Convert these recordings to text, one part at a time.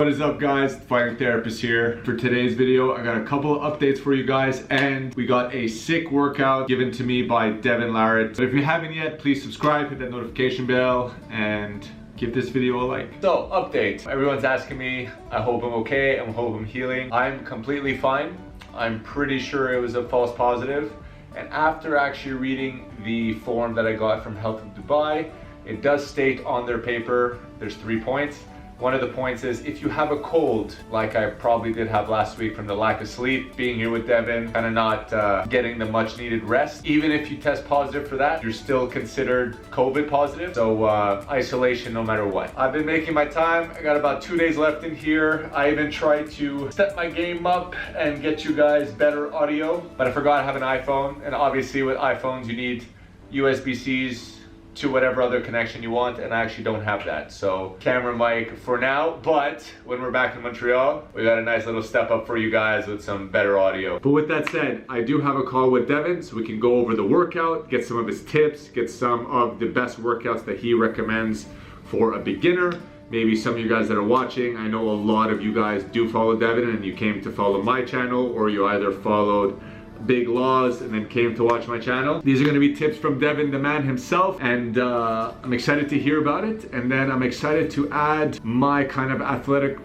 What is up, guys? Fighting Therapist here. For today's video, I got a couple of updates for you guys, and we got a sick workout given to me by Devon Larratt. But if you haven't yet, please subscribe, hit that notification bell, and give this video a like. So, update. Everyone's asking me, I hope I'm okay, I hope I'm healing. I'm completely fine. I'm pretty sure it was a false positive. And after actually reading the form that I got from Health of Dubai, it does state on their paper, there's 3 points. One of the points is if you have a cold, like I probably did have last week from the lack of sleep, being here with Devin, kind of not getting the much needed rest, even if you test positive for that, you're still considered COVID positive. So isolation no matter what. I've been making my time. I got about 2 days left in here. I even tried to step my game up and get you guys better audio, but I forgot I have an iPhone. And obviously with iPhones, you need USB-Cs to whatever other connection you want, and I actually don't have that. So camera mic for now, but when we're back in Montreal, we got a nice little step up for you guys with some better audio. But with that said, I do have a call with Devin so we can go over the workout, get some of his tips, get some of the best workouts that he recommends for a beginner. Maybe some of you guys that are watching, I know a lot of you guys do follow Devin and you came to follow my channel, or you either followed Big Laws and then came to watch my channel. These are going to be tips from Devin, the man himself, and I'm excited to hear about it. And then I'm excited to add my kind of athletic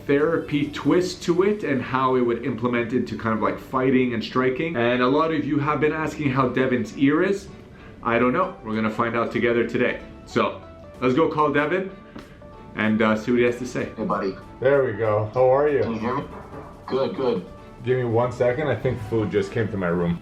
therapy twist to it and how it would implement into kind of like fighting and striking. And a lot of you have been asking how Devin's ear is. I don't know. We're going to find out together today. So let's go call Devin and see what he has to say. Hey, buddy. There we go. How are you? Can you hear me? Good, good. Give me 1 second. I think food just came to my room.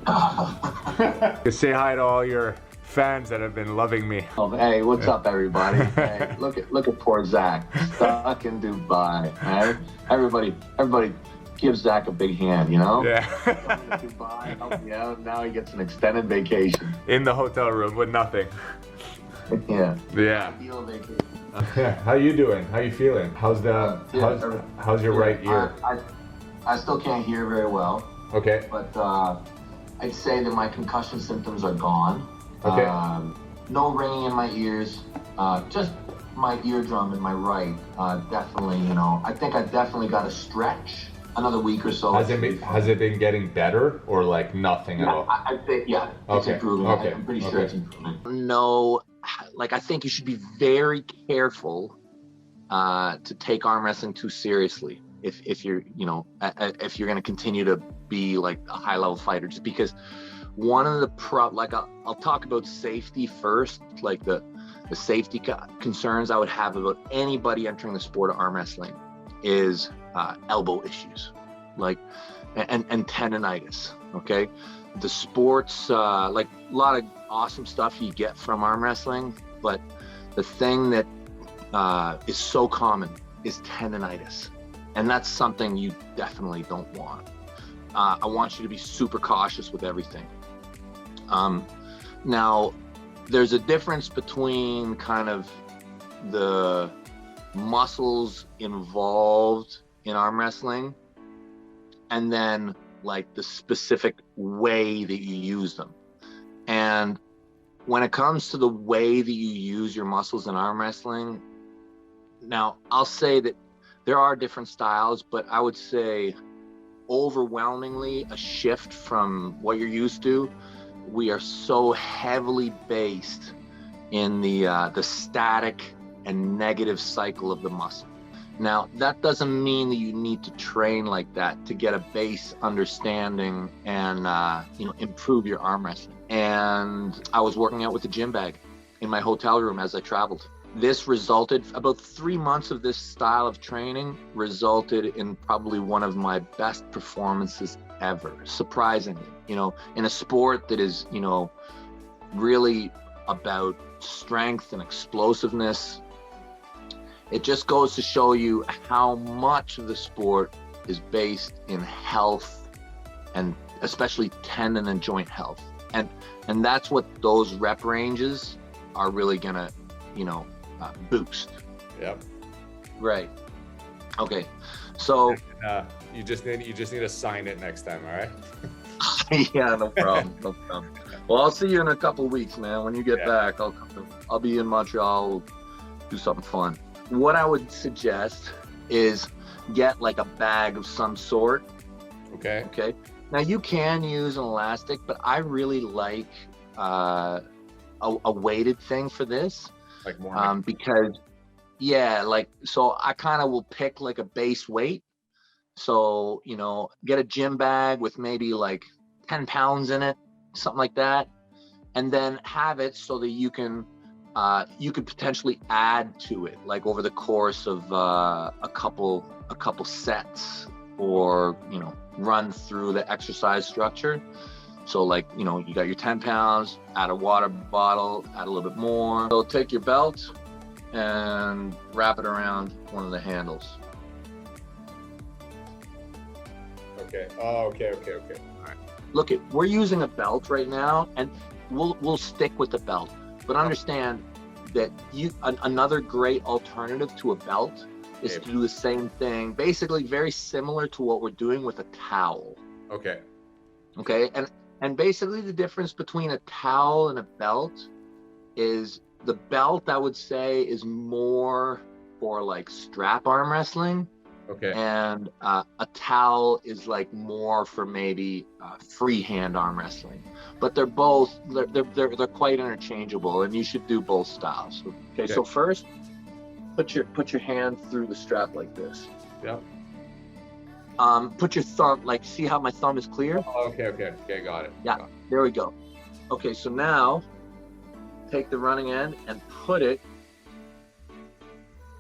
Say hi to all your fans that have been loving me. Oh, hey, what's up, everybody? Hey, look at poor Zach, stuck in Dubai. Right? Everybody, give Zach a big hand, you know? Yeah. Dubai, help me out. Now he gets an extended vacation. In the hotel room with nothing. Yeah. Yeah. Ideal vacation. How you doing? How you feeling? How's how's your right ear? I still can't hear very well. Okay. But I'd say that my concussion symptoms are gone. Okay. No ringing in my ears. Just my eardrum in my right. Definitely, you know. I think I definitely got to stretch another week or so. Has it been getting better or like nothing at all? I think it's improving. Okay. I'm pretty sure it's improving. No, like I think you should be very careful to take arm wrestling too seriously. If you're, you know, if you're going to continue to be like a high level fighter, just because one of the I'll talk about safety first, like the safety concerns I would have about anybody entering the sport of arm wrestling is elbow issues, like, and tendinitis. Okay. The sports, like a lot of awesome stuff you get from arm wrestling, but the thing that is so common is tendinitis. And that's something you definitely don't want. I want you to be super cautious with everything. Now, there's a difference between kind of the muscles involved in arm wrestling and then like the specific way that you use them. And when it comes to the way that you use your muscles in arm wrestling, now I'll say that there are different styles, but I would say overwhelmingly a shift from what you're used to. We are so heavily based in the static and negative cycle of the muscle. Now, that doesn't mean that you need to train like that to get a base understanding and improve your arm wrestling. And I was working out with a gym bag in my hotel room as I traveled. This resulted, about 3 months of this style of training resulted in probably one of my best performances ever, surprisingly. You know, in a sport that is, you know, really about strength and explosiveness, it just goes to show you how much of the sport is based in health and especially tendon and joint health. And that's what those rep ranges are really gonna, you know, boost. Yep. Right. Okay. So you just need to sign it next time, all right? Yeah, no problem. No problem. Well, I'll see you in a couple of weeks, man. When you get back, I'll be in Montreal. We'll do something fun. What I would suggest is get like a bag of some sort. Okay. Okay. Now you can use an elastic, but I really like a weighted thing for this. Like more. Because yeah, like, so I kind of will pick like a base weight. So, you know, get a gym bag with maybe like 10 pounds in it, something like that. And then have it so that you could potentially add to it, like over the course of a couple sets, or, you know, run through the exercise structure. So like, you know, you got your 10 pounds, add a water bottle, add a little bit more. So take your belt and wrap it around one of the handles. Okay. Oh, okay. All right. Look, we're using a belt right now, and we'll stick with the belt. But understand that another great alternative to a belt is to do the same thing, basically very similar to what we're doing with a towel. Okay. Okay. And basically the difference between a towel and a belt is the belt, I would say, is more for like strap arm wrestling. Okay. And a towel is like more for maybe freehand arm wrestling. But they're both, they're quite interchangeable, and you should do both styles. Okay. So first, put your hand through the strap like this. Yep. Put your thumb, like, see how my thumb is clear? Oh, okay, got it. Yeah, there we go. Okay, so now take the running end and put it,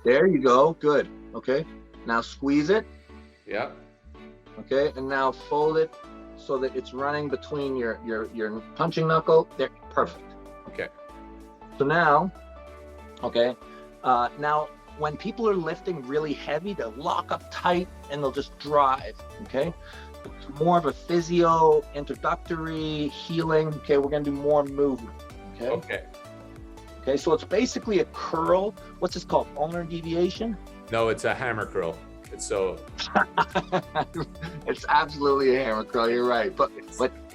there you go, good. Okay, now squeeze it. Yeah. Okay, and now fold it so that it's running between your punching knuckle. There, perfect. Okay. So now, okay, now when people are lifting really heavy, they'll lock up tight and they'll just drive. Okay, it's more of a physio, introductory, healing. Okay, we're gonna do more movement. Okay. Okay, so it's basically a curl. What's this called? Ulnar deviation? No, it's a hammer curl. It's so. It's absolutely a hammer curl. You're right, but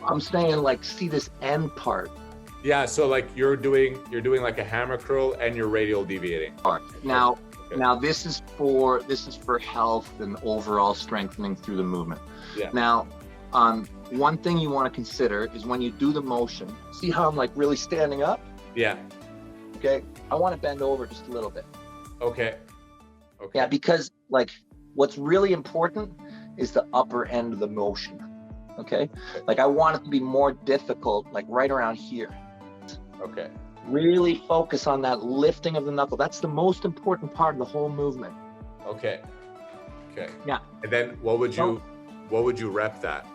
I'm saying, like, see this end part. Yeah, so like you're doing like a hammer curl and you're radial deviating. Now, now this is for health and overall strengthening through the movement. Yeah. Now, one thing you want to consider is when you do the motion. See how I'm like really standing up? Yeah. Okay. I want to bend over just a little bit. Okay. Yeah, because like what's really important is the upper end of the motion. Okay. Like I want it to be more difficult, like right around here. Okay. Really focus on that lifting of the knuckle. That's the most important part of the whole movement. Okay. Yeah. And then what would you rep that?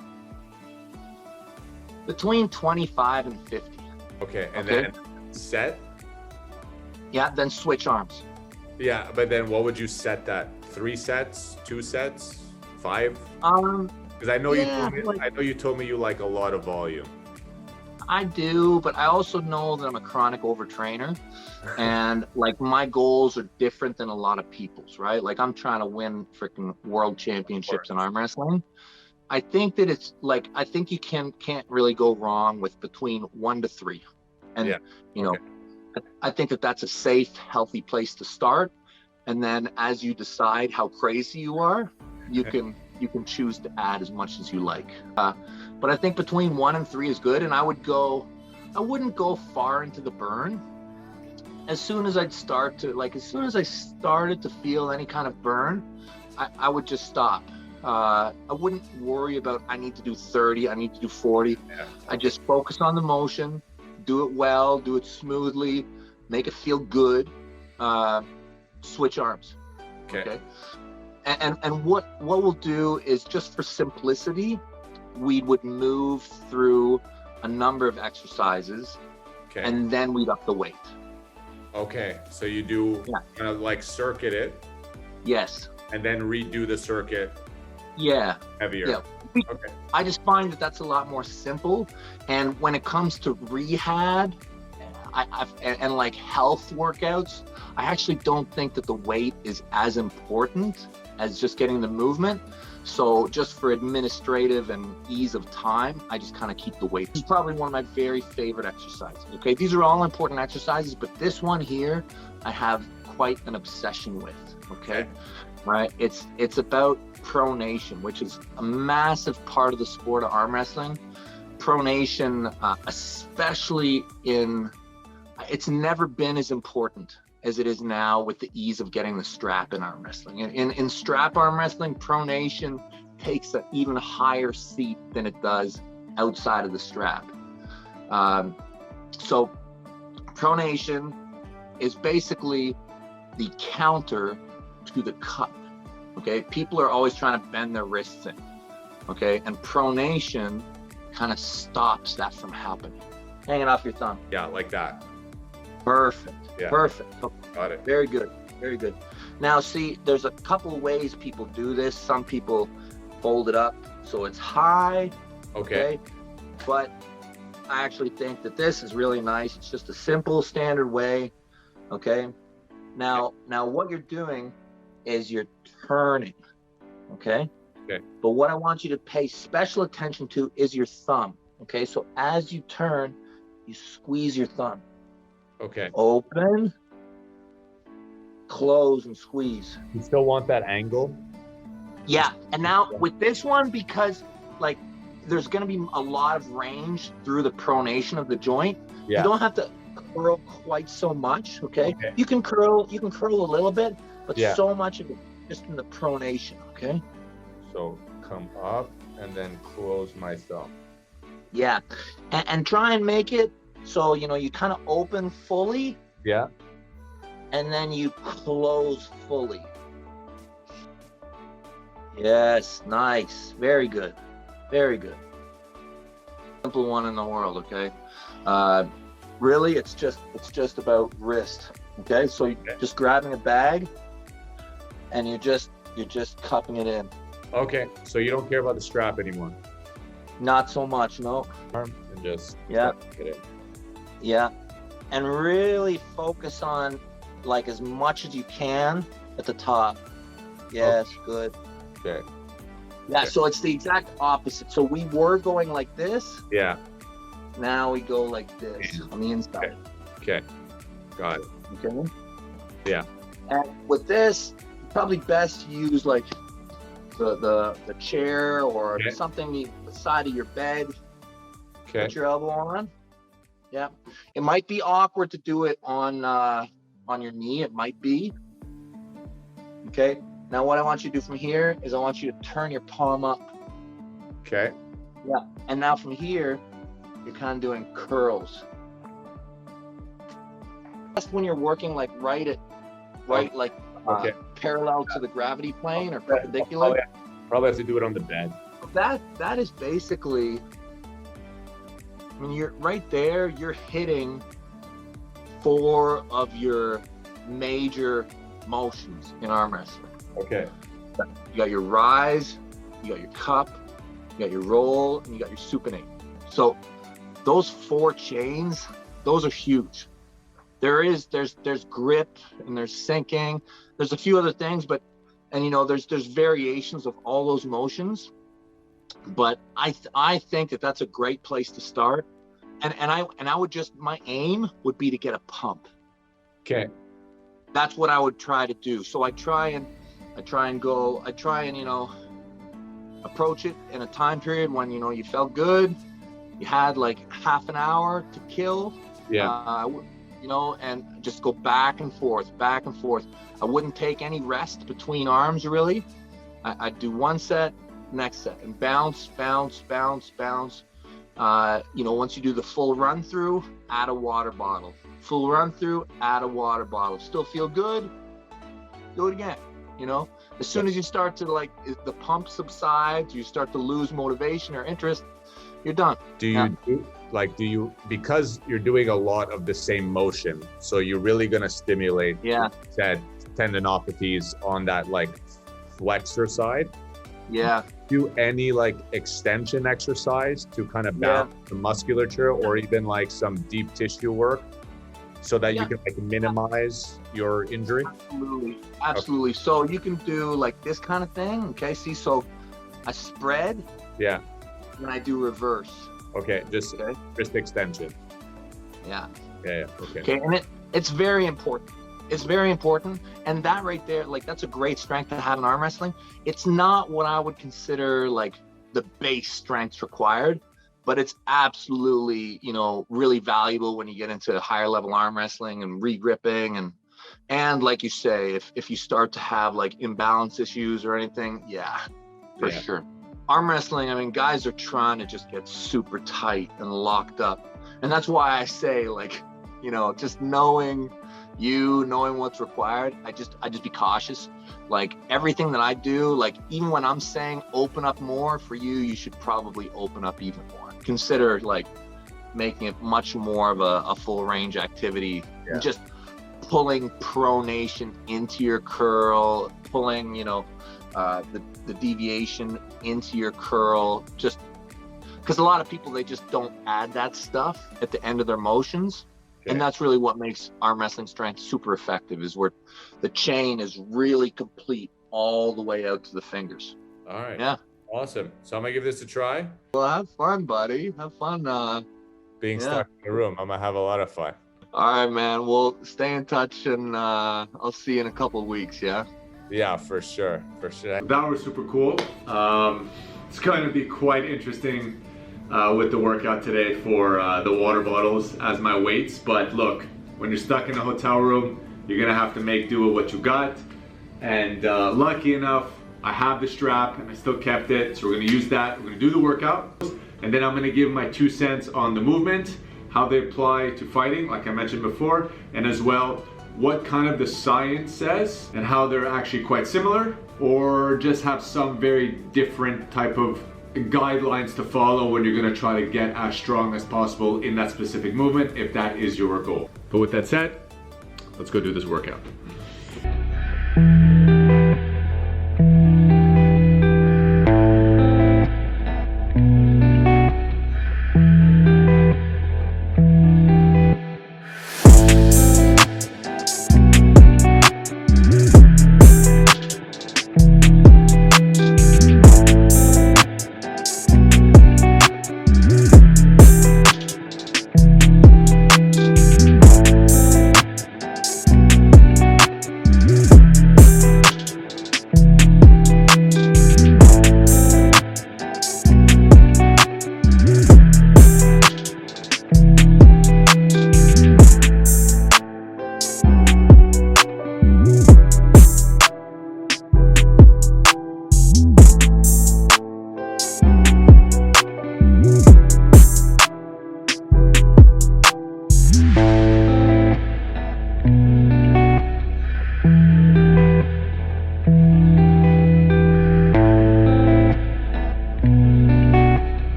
Between 25 and 50. Okay. And then set? Yeah, then switch arms. Yeah, but then what would you set that? 3 sets, 2 sets, 5? Because I know you told me you like a lot of volume. I do, but I also know that I'm a chronic overtrainer, and like my goals are different than a lot of people's, right? Like I'm trying to win freaking world championships in arm wrestling. I think that it's like, I think you can't really go wrong with between 1 to 3. And you know, I think that that's a safe, healthy place to start. And then as you decide how crazy you are, you can choose to add as much as you like. But I think between 1 and 3 is good. And I wouldn't go far into the burn. As soon as I started to feel any kind of burn, I would just stop. I wouldn't worry about, I need to do 30, I need to do 40. Yeah. I just focus on the motion, do it well, do it smoothly, make it feel good, switch arms. Okay. And what we'll do is, just for simplicity, we would move through a number of exercises, and then we'd up the weight. Okay, so you do kind of like circuit it. Yes. And then redo the circuit. Yeah. Heavier. Yeah. I just find that that's a lot more simple. And when it comes to rehab and like health workouts, I actually don't think that the weight is as important as just getting the movement. So just for administrative and ease of time, I just kind of keep the weight. This is probably one of my very favorite exercises. Okay, these are all important exercises, but this one here, I have quite an obsession with. Okay. right? It's about pronation, which is a massive part of the sport of arm wrestling. Pronation, especially it's never been as important as it is now with the ease of getting the strap in arm wrestling. In strap arm wrestling, pronation takes an even higher seat than it does outside of the strap. So pronation is basically the counter to the cut. Okay, people are always trying to bend their wrists in. Okay, and pronation kind of stops that from happening. Hanging off your thumb. Yeah, like that. Perfect. Yeah. Perfect. Got it. Very good. Very good. Now, see, there's a couple of ways people do this. Some people fold it up so it's high. Okay. But I actually think that this is really nice. It's just a simple, standard way. Okay. Now what you're doing is you're turning. Okay. Okay. But what I want you to pay special attention to is your thumb. Okay. So as you turn, you squeeze your thumb. Okay. Open, close, and squeeze. You still want that angle? Yeah. And now with this one, because like there's going to be a lot of range through the pronation of the joint, you don't have to curl quite so much. Okay. You can curl a little bit, but so much of it just in the pronation. Okay. So come up and then close my thumb. Yeah. And try and make it so, you kind of open fully. Yeah. And then you close fully. Yes. Nice. Very good. Very good. Simple one in the world. Okay. Really, it's just about wrist. Okay. So you're just grabbing a bag and you're just cupping it in. Okay. So you don't care about the strap anymore? Not so much. No. Arm and just get it. Yeah. And really focus on like as much as you can at the top. Yes. Good. Okay. Yeah, so it's the exact opposite. So we were going like this. Yeah. Now we go like this on the inside. Okay. Got it. Okay. Yeah. And with this, probably best to use like the chair or something the side of your bed. Okay. Put your elbow on. Yeah. It might be awkward to do it on your knee. It might be. Okay. Now what I want you to do from here is I want you to turn your palm up. Okay. Yeah. And now from here, you're kind of doing curls. That's when you're working like parallel to the gravity plane or perpendicular. Probably have to do it on the bed. That is basically, I mean, you're right there, you're hitting 4 of your major motions in arm wrestling. Okay. You got your rise, you got your cup, you got your roll, and you got your supinate. So those 4 chains, those are huge. There's grip and there's sinking. There's a few other things, but there's variations of all those motions. But I think that's a great place to start. And I would just, my aim would be to get a pump. Okay. That's what I would try to do. So I try and approach it in a time period when you felt good, you had like half an hour to kill. And just go back and forth. I wouldn't take any rest between arms really. I'd do one set, next set, and bounce. Once you do the full run through, add a water bottle. Full run through, add a water bottle. Still feel good, do it again. As soon as you start to the pump subsides, you start to lose motivation or interest, you're done. Do you because you're doing a lot of the same motion, so you're really going to stimulate said tendinopathies on that flexor side? Yeah. Do any extension exercise to kind of balance the musculature, or even some deep tissue work, so that you can minimize your injury? Absolutely. So you can do this kind of thing. Okay. See, so I spread. Yeah. And I do reverse. Okay. Just wrist extension. Yeah. Yeah. Okay. Okay. And it's very important. It's very important. And that right there, like, that's a great strength to have in arm wrestling. It's not what I would consider like the base strengths required, but it's absolutely, you know, really valuable when you get into higher level arm wrestling and re-gripping. And like you say, if you start to have like imbalance issues or anything, yeah, for sure. Arm wrestling, I mean, guys are trying to just get super tight and locked up. And that's why I say, like, you know, just knowing what's required, I just be cautious. Like, everything that I do, like, even when I'm saying open up more, for you should probably open up even more. Consider like making it much more of a full range activity. Just pulling pronation into your curl, pulling, you know, the deviation into your curl, just because a lot of people, they just don't add that stuff at the end of their motions. And that's really what makes arm wrestling strength super effective, is where the chain is really complete all the way out to the fingers. All right. Yeah. Awesome. So I'm gonna give this a try. Well, have fun, buddy. Have fun. Being stuck in the room, I'm gonna have a lot of fun. All right, man. We'll stay in touch, and I'll see you in a couple of weeks. Yeah. Yeah, for sure. For sure. That was super cool. It's going to be quite interesting with the workout today for the water bottles as my weights. But look, when you're stuck in a hotel room, you're going to have to make do with what you got. And lucky enough, I have the strap and I still kept it. So we're going to use that. We're going to do the workout. And then I'm going to give my 2 cents on the movement, how they apply to fighting, like I mentioned before, and as well, what kind of the science says and how they're actually quite similar, or just have some very different type of guidelines to follow when you're going to try to get as strong as possible in that specific movement, if that is your goal. But with that said, let's go do this workout.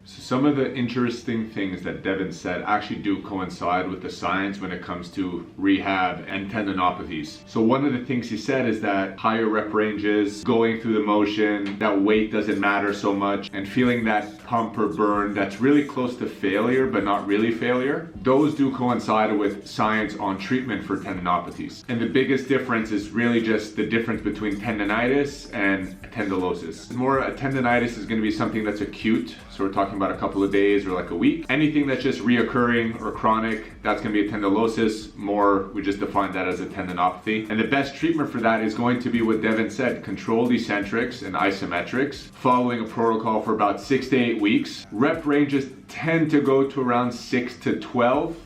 Some of the interesting things that Devin said actually do coincide with the science when it comes to rehab and tendinopathies. So one of the things he said is that higher rep ranges, going through the motion, that weight doesn't matter so much, and feeling that pump or burn that's really close to failure but not really failure, those do coincide with science on treatment for tendinopathies. And the biggest difference is really just the difference between tendinitis and tendylosis. More a tendinitis is going to be something that's acute, so we're talking about a couple of days or like a week. Anything that's just reoccurring or chronic, that's going to be a tendylosis. More, we just define that as a tendinopathy. And the best treatment for that is going to be what Devin said, controlled eccentrics and isometrics, following a protocol for about 6 to 8 weeks. Rep ranges tend to go to around 6 to 12.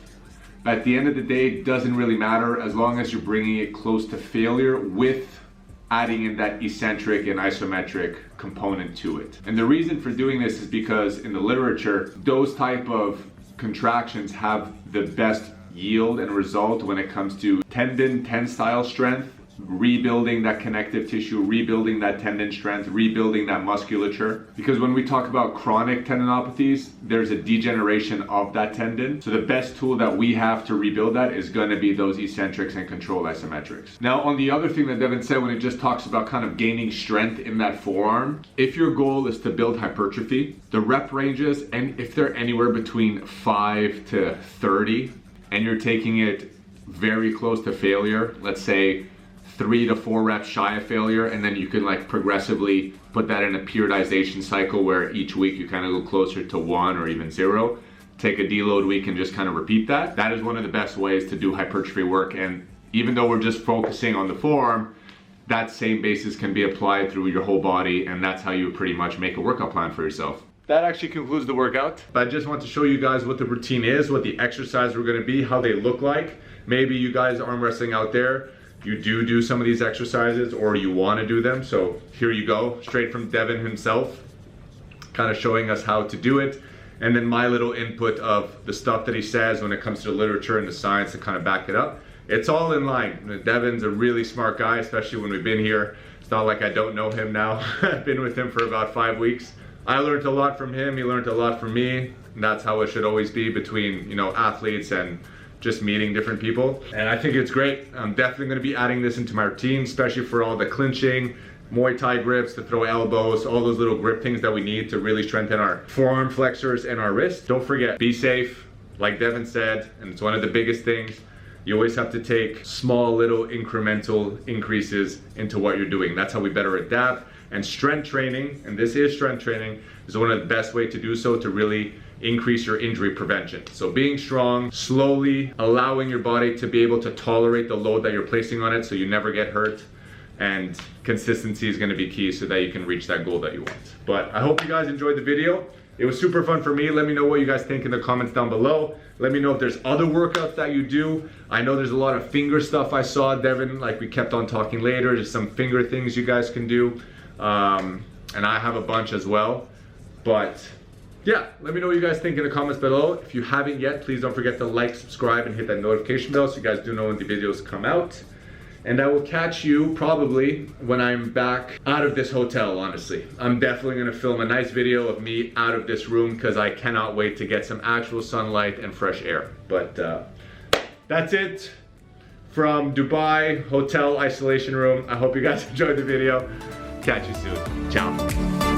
At the end of the day, it doesn't really matter as long as you're bringing it close to failure with adding in that eccentric and isometric component to it. And the reason for doing this is because in the literature, those type of contractions have the best yield and result when it comes to tendon tensile strength, rebuilding that connective tissue, rebuilding that tendon strength, rebuilding that musculature. Because when we talk about chronic tendinopathies, there's a degeneration of that tendon. So the best tool that we have to rebuild that is going to be those eccentrics and controlled isometrics. Now, on the other thing that Devin said when he just talks about kind of gaining strength in that forearm, if your goal is to build hypertrophy, the rep ranges, and if they're anywhere between 5 to 30, and you're taking it very close to failure, let's say 3 to 4 reps shy of failure, and then you can like progressively put that in a periodization cycle where each week you kind of go closer to 1 or even 0. Take a deload week and just kind of repeat that. That is one of the best ways to do hypertrophy work. And even though we're just focusing on the forearm, that same basis can be applied through your whole body, and that's how you pretty much make a workout plan for yourself. That actually concludes the workout. But I just want to show you guys what the routine is, what the exercises are gonna be, how they look like. Maybe you guys arm wrestling out there, you do some of these exercises or you wanna do them. So here you go, straight from Devin himself, kind of showing us how to do it. And then my little input of the stuff that he says when it comes to the literature and the science to kind of back it up. It's all in line. Devin's a really smart guy, especially when we've been here. It's not like I don't know him now. I've been with him for about 5 weeks. I learned a lot from him, he learned a lot from me. And that's how it should always be between, you know, athletes and just meeting different people. And I think it's great. I'm definitely gonna be adding this into my routine, especially for all the clinching, Muay Thai grips, to throw elbows, all those little grip things that we need to really strengthen our forearm flexors and our wrists. Don't forget, be safe, like Devin said, and it's one of the biggest things. You always have to take small little incremental increases into what you're doing. That's how we better adapt. And strength training, and this is strength training, is one of the best ways to do so, to really increase your injury prevention. So being strong, slowly allowing your body to be able to tolerate the load that you're placing on it so you never get hurt. And consistency is gonna be key so that you can reach that goal that you want. But I hope you guys enjoyed the video. It was super fun for me. Let me know what you guys think in the comments down below. Let me know if there's other workouts that you do. I know there's a lot of finger stuff I saw, Devin, like we kept on talking later. There's some finger things you guys can do. And I have a bunch as well. But yeah, let me know what you guys think in the comments below. If you haven't yet, please don't forget to like, subscribe, and hit that notification bell so you guys do know when the videos come out. And I will catch you probably when I'm back out of this hotel, honestly. I'm definitely gonna film a nice video of me out of this room because I cannot wait to get some actual sunlight and fresh air. But that's it from Dubai hotel isolation room. I hope you guys enjoyed the video. Catch you soon. Ciao.